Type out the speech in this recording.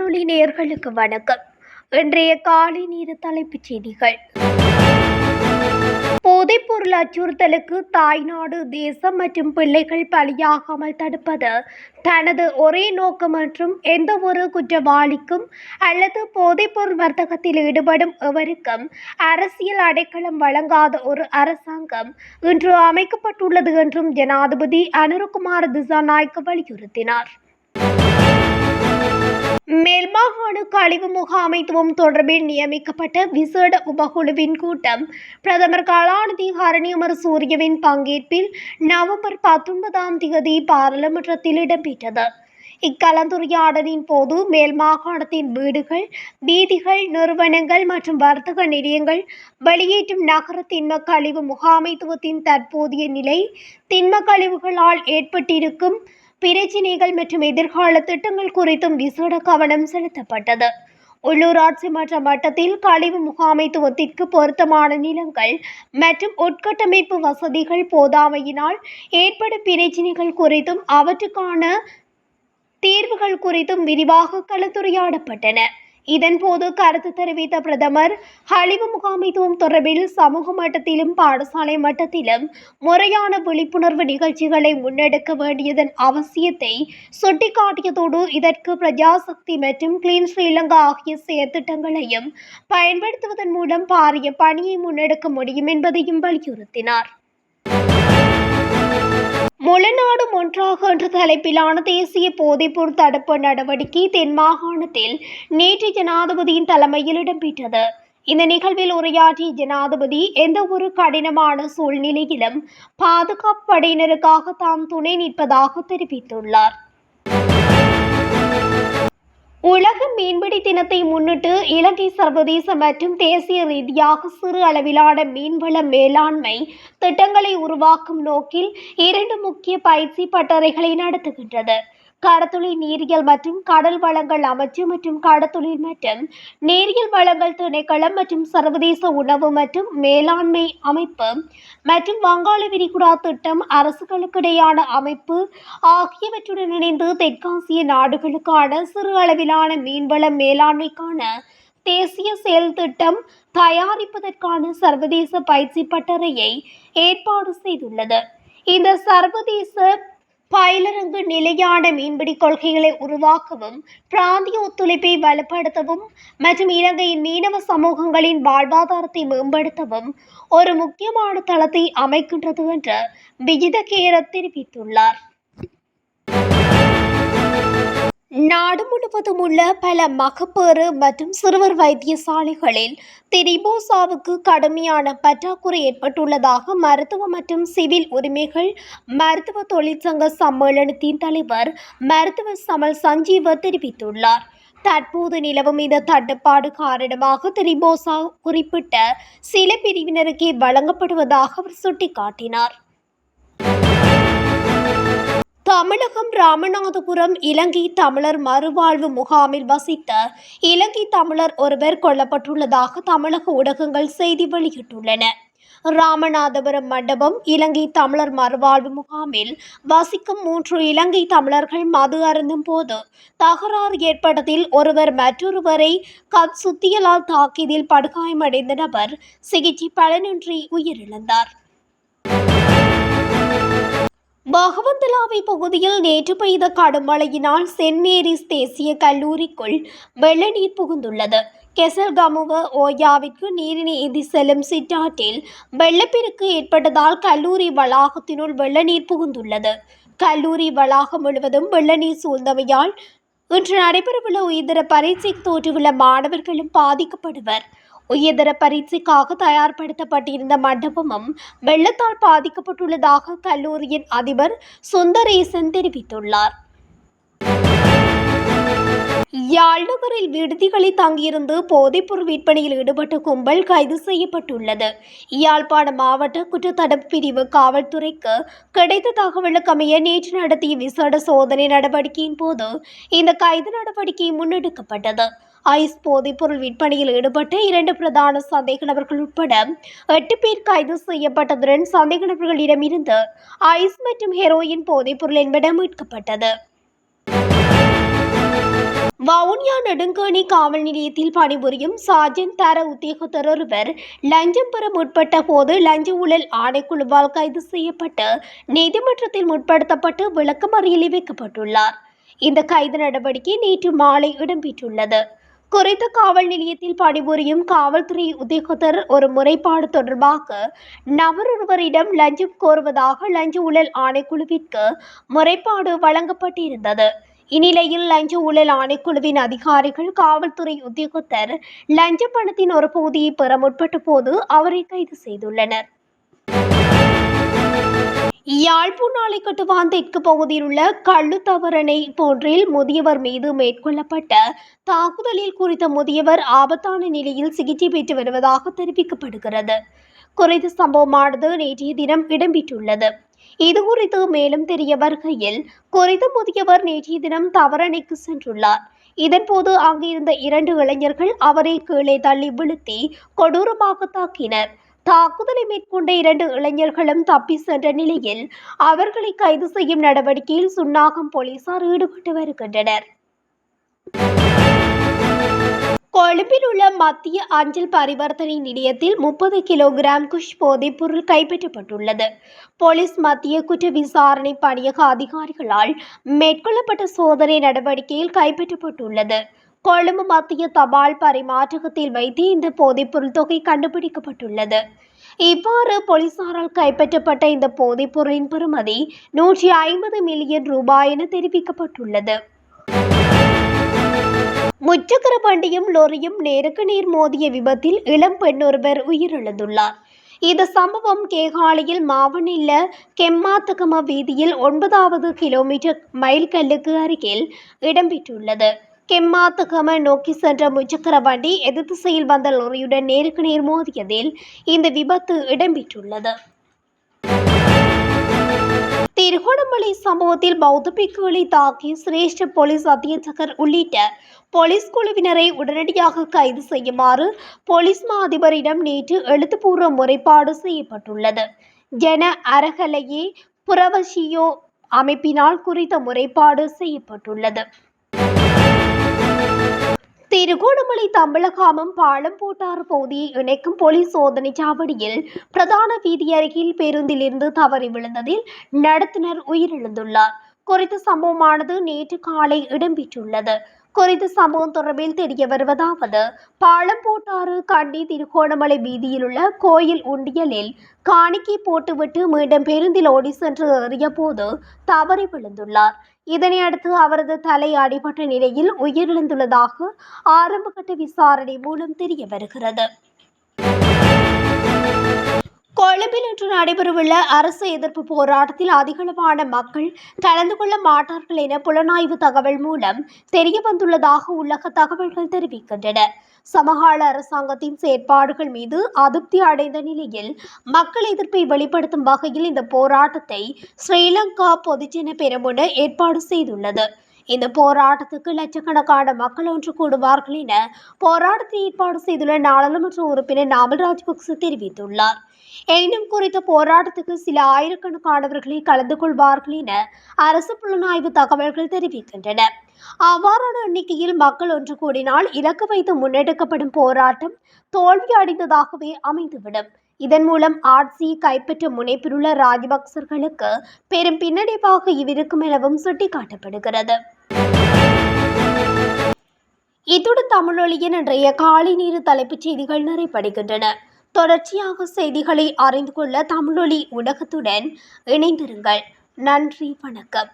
வானொலி நேயர்களுக்கு வணக்கம். இன்றைய காலை நேர தலைப்புச் செய்திகள். போதைப்பொருள் அச்சுறுத்தலுக்கு தாய்நாடு, தேசம் மற்றும் பிள்ளைகள் பலியாகாமல் தடுப்பது தனது ஒரே நோக்கம் மற்றும் எந்த ஒரு குற்றவாளிக்கும் அல்லது போதைப்பொருள் வர்த்தகத்தில் ஈடுபடும் எவருக்கும் அரசியல் அடைக்கலம் வழங்காத ஒரு அரசாங்கம் இன்று அமைக்கப்பட்டுள்ளது என்றும் ஜனாதிபதி அனுரகுமார திசாநாயக்க வலியுறுத்தினார். மேல்மாகாண கழிவு முகாமைத்துவம் தொடர்பில் நியமிக்கப்பட்ட விசேட உபகுழுவின் கூட்டம் பிரதமர் கலாநிதி ஹரணியமர சூரியவின் பங்கேற்பில் நவம்பர் 19 பாராளுமன்றத்தில் இடம்பெற்றது. இக்கலந்துரையாடலின் போது மேல்மாகாணத்தின் வீடுகள், வீதிகள், நிறுவனங்கள் மற்றும் வர்த்தக நிலையங்கள் வெளியேற்றும் நகர திண்ம கழிவு முகாமைத்துவத்தின் தற்போதைய நிலை, திண்ம கழிவுகளால் ஏற்பட்டிருக்கும் பிரச்சினைகள் மற்றும் எதிர்கால திட்டங்கள் குறித்தும் விசேட கவனம் செலுத்தப்பட்டது. உள்ளூராட்சி மன்ற மட்டத்தில் கழிவு முகாமைத்துவத்திற்கு பொருத்தமான நிலங்கள் மற்றும் உட்கட்டமைப்பு வசதிகள் போதாமையினால் ஏற்படும் பிரச்சினைகள் குறித்தும் அவற்றுக்கான தீர்வுகள் குறித்தும் விரிவாக கலந்துரையாடப்பட்டன. இதன்போது கருத்து தெரிவித்த பிரதமர், கழிவு முகாமைத்துவம் தொடர்பில் சமூக மட்டத்திலும் பாடசாலை மட்டத்திலும் முறையான விழிப்புணர்வு நிகழ்ச்சிகளை முன்னெடுக்க வேண்டியதன் அவசியத்தை சுட்டிக்காட்டியதோடு இதற்கு பிரஜாசக்தி மற்றும் கிளீன் ஸ்ரீலங்கா ஆகிய செயற்திட்டங்களையும் பயன்படுத்துவதன் மூலம் பாரிய பணியை முன்னெடுக்க முடியும் என்பதையும் வலியுறுத்தினார். முழுநாடு ஒன்றாக என்ற தலைப்பிலான தேசிய போதைப்பொருள் தடுப்பு நடவடிக்கை தென் மாகாணத்தில் நேற்று ஜனாதிபதியின் தலைமையில் இடம்பெற்றது. இந்த நிகழ்வில் உரையாற்றிய ஜனாதிபதி, எந்த ஒரு கடினமான சூழ்நிலையிலும் பாதுகாப்பு படையினருக்காக தாம் துணை நிற்பதாக தெரிவித்துள்ளார். உலக மீன்பிடி தினத்தை முன்னிட்டு இலங்கை சர்வதேச மற்றும் தேசிய ரீதியாக சிறு அளவிலான மீன்வள மேலாண்மை திட்டங்களை உருவாக்கும் நோக்கில் 2 முக்கிய பயிற்சி பட்டறைகளை நடத்துகின்றது. கடத்தொழில் நீரியல் மற்றும் கடல் வளங்கள் அமைச்சு மற்றும் கடத்தொழில் மற்றும் நீரியல் வளங்கள் திணைக்களம் மற்றும் சர்வதேச உணவு மற்றும் மேலாண்மை அமைப்பு மற்றும் வங்காள விரிகுடா திட்டம் அரசுகளுக்கிடையான அமைப்பு ஆகியவற்றுடன் இணைந்து தெற்காசிய நாடுகளுக்கான சிறு அளவிலான மீன்வள மேலாண்மைக்கான தேசிய செயல் திட்டம் தயாரிப்பதற்கான சர்வதேச பயிற்சி பட்டறையை ஏற்பாடு செய்துள்ளது. இந்த சர்வதேச பயிலரங்கு நிலையான மீன்பிடி கொள்கைகளை உருவாக்கவும், பிராந்திய ஒத்துழைப்பை வலுப்படுத்தவும் மற்றும் இலங்கையின் மீனவ சமூகங்களின் வாழ்வாதாரத்தை மேம்படுத்தவும் ஒரு முக்கியமான தளத்தை அமைக்கின்றது என்று விஜித தெரிவித்துள்ளார். நாடு முழுவதும் உள்ள பல மகப்பேறு மற்றும் சிறுவர் வைத்தியசாலைகளில் திரிபோசாவுக்கு கடுமையான பற்றாக்குறை ஏற்பட்டுள்ளதாக மருத்துவ மற்றும் சிவில் உரிமைகள் மருத்துவ தொழிற்சங்க சம்மேளனத்தின் தலைவர் மருத்துவர் சமல் சஞ்சீவ தெரிவித்துள்ளார். தற்போது நிலவும் இந்த தட்டுப்பாடு காரணமாக திரிபோசா குறிப்பிட்ட சில பிரிவினருக்கே வழங்கப்படுவதாக அவர் சுட்டிக்காட்டினார். தமிழகம் ராமநாதபுரம் இலங்கை தமிழர் மறுவாழ்வு முகாமில் வசித்த இலங்கை தமிழர் ஒருவர் கொல்லப்பட்டுள்ளதாக தமிழக ஊடகங்கள் செய்தி வெளியிட்டுள்ளன. ராமநாதபுரம் மண்டபம் இலங்கை தமிழர் மறுவாழ்வு முகாமில் வசிக்கும் 3 இலங்கை தமிழர்கள் மது அருந்தும் போது தகராறு ஏற்பட்டதில் ஒருவர் மற்றொருவரை சுத்தியலால் தாக்கியதில் படுகாயமடைந்த நபர் சிகிச்சை பலனின்றி உயிரிழந்தார். பகவந்தலாவை பகுதியில் நேற்று பெய்த கடும் மழையினால் சென்ட் மேரிஸ் தேசிய கல்லூரிக்குள் வெள்ள நீர் புகுந்துள்ளது. கெசல்கமுவ ஓயாவிற்கு நீரினை ஏந்தி செல்லும் சிற்றாற்றில் வெள்ளப்பெருக்கு ஏற்பட்டதால் கல்லூரி வளாகத்தினுள் வெள்ள நீர் புகுந்துள்ளது. கல்லூரி வளாகம் முழுவதும் வெள்ள நீர் சூழ்ந்தமையால் இன்று நடைபெறவுள்ள உயர்தர பரீட்சைக்கு தோற்றுள்ள மாணவர்களும் பாதிக்கப்படுவர். உயர்தர பரீட்சைக்காக தயார்படுத்தப்பட்டிருந்த மண்டபமும் வெள்ளத்தால் பாதிக்கப்பட்டுள்ளதாக கல்லூரியின் அதிபர் சுந்தரேசன் தெரிவித்துள்ளார். யாழ்நகரில் விடுதிகளில் தங்கியிருந்து போதைப்பொருள் விற்பனையில் ஈடுபட்ட கும்பல் கைது செய்யப்பட்டுள்ளது. யாழ்ப்பாணம் மாவட்ட குற்றத்தடுப்பு பிரிவு காவல்துறைக்கு கிடைத்த தகவலுக்கமைய நேற்று நடத்திய விசேட சோதனை நடவடிக்கையின் போது இந்த கைது நடவடிக்கை முன்னெடுக்கப்பட்டது. ஐஸ் போதைப்பொருள் விற்பனையில் ஈடுபட்ட 2 பிரதான சந்தேக நபர்கள் உட்பட 8 பேர் கைது செய்யப்பட்டதுடன் சந்தேக நபர்களிடமிருந்து ஐஸ் மற்றும் ஹெரோயின் போதைப்பொருள் என்பன மீட்கப்பட்டது. வவுனியா நெடுங்கேணி காவல் நிலையத்தில் பணிபுரியும் சார்ஜென்ட் தர உத்தியோகத்தர் ஒருவர் லஞ்சம் பெற முற்பட்ட போது லஞ்ச ஊழல் ஆணைக்குழுவால் கைது செய்யப்பட்டு நீதிமன்றத்தில் முற்படுத்தப்பட்டு விளக்கமறியலில் வைக்கப்பட்டுள்ளார். இந்த கைது நடவடிக்கை நேற்று மாலை இடம்பெற்றுள்ளது. குறித்த காவல் நிலையத்தில் பணிபுரியும் காவல்துறை உத்தியோகத்தர் ஒரு முறைப்பாடு தொடர்பாக நபரொருவரிடம் லஞ்சம் கோருவதாக லஞ்ச ஊழல் ஆணைக்குழுவிற்கு முறைப்பாடு வழங்கப்பட்டிருந்தது. இந்நிலையில் லஞ்ச ஊழல் ஆணைக்குழுவின் அதிகாரிகள் காவல்துறை உத்தியோகத்தர் லஞ்ச பணத்தின் ஒரு பகுதியை பெற முற்பட்ட போது அவரை கைது செய்துள்ளனர். யாழ்ப்பாண ஆலைக்கட்டுவான் தெற்கு பகுதியில் உள்ள கள்ளுத்தவரணை போன்றில் முதியவர் மீது மேற்கொள்ளப்பட்ட தாக்குதலில் குறித்த முதியவர் ஆபத்தான நிலையில் சிகிச்சை பெற்று வருவதாக தெரிவிக்கப்படுகிறது. குறித்த சம்பவமானது நேற்றைய தினம் இடம்பெற்றுள்ளது. இதுகுறித்து மேலும் தெரிய வருகையில் குறித்த முதியவர் நேற்றைய தினம் தவறணைக்கு சென்றுள்ளார். இதன்போது அங்கிருந்த 2 இளைஞர்கள் அவரை கீழே தள்ளி வீழ்த்தி கொடூரமாக தாக்கினர். தாக்குதலை மேற்கொண்ட 2 இளைஞர்களும் தப்பி சென்ற நிலையில் அவர்களை கைது செய்யும் நடவடிக்கையில் சுன்னாகம் போலீசார் ஈடுபட்டு வருகின்றனர். கொழும்பில் உள்ள மத்திய அஞ்சல் பரிவர்த்தனை நிலையத்தில் 30 கிலோகிராம் குஷ் போதைப் பொருள் கைப்பற்றப்பட்டுள்ளது. போலீஸ் மத்திய குற்ற விசாரணை பணியக அதிகாரிகளால் மேற்கொள்ளப்பட்ட சோதனை நடவடிக்கையில் கைப்பற்றப்பட்டுள்ளது. கொழும்பு மத்திய தபால் பரிமாற்றகத்தில் வைத்து இந்த போதைப்பொருள் தொகை கண்டுபிடிக்கப்பட்டுள்ளது. இவ்வாறு போலீசாரால் கைப்பற்றப்பட்ட இந்த போதைப் பொருளின் பெறுமதி 150 மில்லியன் ரூபாய் என தெரிவிக்கப்பட்டுள்ளது. முச்சக்கர வண்டியும் லொரியும் நேருக்கு நேர் மோதிய விபத்தில் இளம் பெண் ஒருவர் உயிரிழந்துள்ளார். இந்த சம்பவம் கேகாலையில் மாவனில்ல கெம்மாத்தகம வீதியில் 9வது கிலோமீட்டர் மைல்கல்லுக்கு அருகில் இடம்பெற்றுள்ளது. கெம்மாத்தகம நோக்கி சென்ற முச்சக்கர வண்டி எதிர் திசையில் வந்த லொரியுடன் நேருக்கு நேர் மோதியதில் இந்த விபத்து இடம்பெற்றுள்ளது. திருகோணமலை சம்பவத்தில் பௌத்த பிக்குகளை தாக்கிய சிரேஷ்ட போலீஸ் அத்தியட்சகர் உள்ளிட்ட போலீஸ் குழுவினரை உடனடியாக கைது செய்யுமாறு போலீஸ் மா அதிபரிடம் நேற்று எழுத்துப்பூர்வ முறைப்பாடு செய்யப்பட்டுள்ளது. ஜன அரகலையே புரவசியோ அமைப்பினால் குறித்த முறைப்பாடு செய்யப்பட்டுள்ளது. திருகோணமலை தம்பலகாமம் பாலம்போட்டாறு பகுதியை இணைக்கும் போலீஸ் சோதனை சாவடியில் பிரதான வீதி அருகில் பேருந்திலிருந்து தவறி விழுந்ததில் நடத்துனர் உயிரிழந்துள்ளார். குறித்த சம்பவமானது நேற்று காலை இடம்பெற்றுள்ளது. குறித்த சம்பவம் தொடர்பில் தெரிய வருவதாவது, பாலம்போட்டாறு கண்டி திருகோணமலை வீதியில் உள்ள கோயில் உண்டியலில் காணிக்கை போட்டுவிட்டு மீண்டும் பேருந்தில் ஓடி சென்று ஏறிய போது தவறி விழுந்துள்ளார். இதனை அடுத்து அவரது தலை அடிபட்ட நிலையில் உயிரிழந்துள்ளதாக ஆரம்பகட்ட விசாரணை மூலம் தெரிய வருகிறது. கொழும்பில் இன்று நடைபெறவுள்ள அரசு எதிர்ப்பு போராட்டத்தில் அதிகளவான மக்கள் கலந்து கொள்ள மாட்டார்கள் என புலனாய்வு தகவல் மூலம் தெரிய வந்துள்ளதாக உள்ளக தகவல்கள் தெரிவிக்கின்றன. சமகால அரசாங்கத்தின் செயற்பாடுகள் மீது அதிருப்தி அடைந்த நிலையில் மக்கள் எதிர்ப்பை வெளிப்படுத்தும் வகையில் இந்த போராட்டத்தை ஸ்ரீலங்கா பொதுஜன பெரமுன ஏற்பாடு செய்துள்ளது. இந்த போராட்டத்துக்கு லட்சக்கணக்கான மக்கள் ஒன்று கூடுவார்கள் என போராட்டத்தை ஏற்பாடு செய்துள்ள நாடாளுமன்ற உறுப்பினர் நாமல் ராஜபக்ச தெரிவித்துள்ளார். எனினும் குறித்த போராட்டத்துக்கு சில ஆயிரக்கணக்கானவர்களை கலந்து கொள்வார்கள் என அரசு புலனாய்வு தகவல்கள் தெரிவிக்கின்றன. அவ்வாறான எண்ணிக்கையில் மக்கள் ஒன்று கூடினால் இலக்கு வைத்து முன்னெடுக்கப்படும் போராட்டம் தோல்வி அடைந்ததாகவே அமைந்துவிடும். இதன் மூலம் ஆட்சியை கைப்பற்ற முனைப்பிலுள்ள ராஜபக்சர்களுக்கு பெரும் பின்னடைவாக இவ்விருக்கும் எனவும் சுட்டிக்காட்டப்படுகிறது. இத்துடன் தமிழொலியின் இன்றைய காலை நேர தலைப்புச் செய்திகள் நிறைவடைகின்றன. தொடர்ச்சியாக செய்திகளை அறிந்து கொள்ள தமிழொலி ஊடகத்துடன் இணைந்திருங்கள். நன்றி, வணக்கம்.